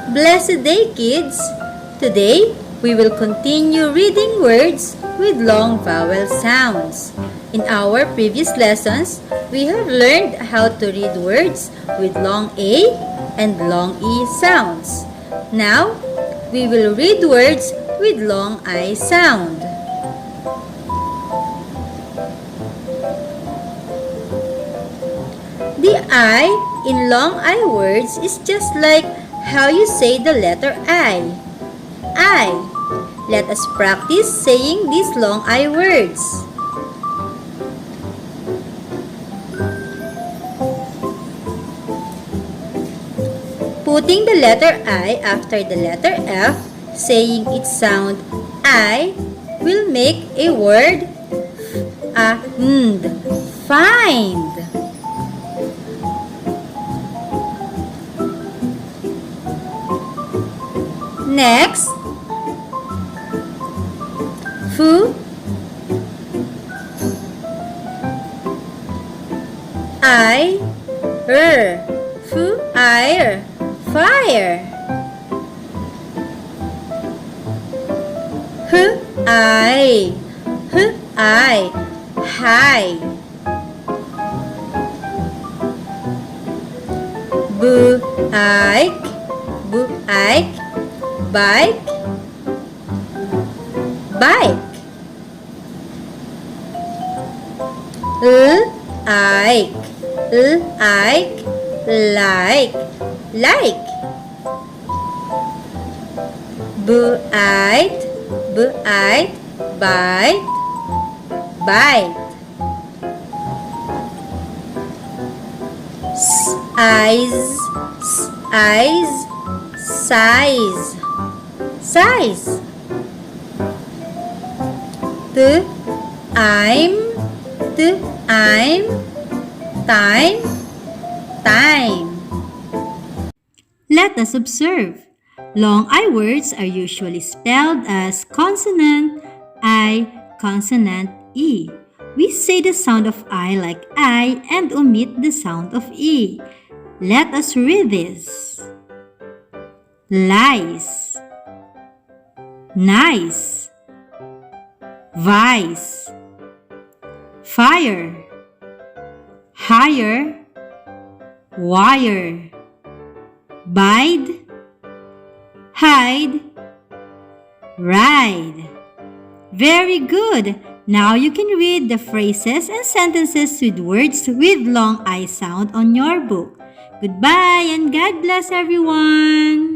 Blessed day, kids! Today, we will continue reading words with long vowel sounds. In our previous lessons, we have learned how to read words with long A and long E sounds. Now, we will read words with long I sound. The I in long I words is just like how you say the letter I. I. Let us practice saying these long I words. Putting the letter I after the letter F, saying its sound I, will make a word find. Next, fu, I, fu, I, fire. I, high. Bu, ike, bike, bike. Ike, like, like. Bite, bite, bite. Eyes, size, size. I'm, time, time. Let us observe. Long I words are usually spelled as consonant I, consonant E. We say the sound of I like I and omit the sound of E. Let us read this. Lice, nice, vice, fire, higher, wire, bide, hide, ride. Very good! Now you can read the phrases and sentences with words with long I sound on your book. Goodbye and God bless everyone!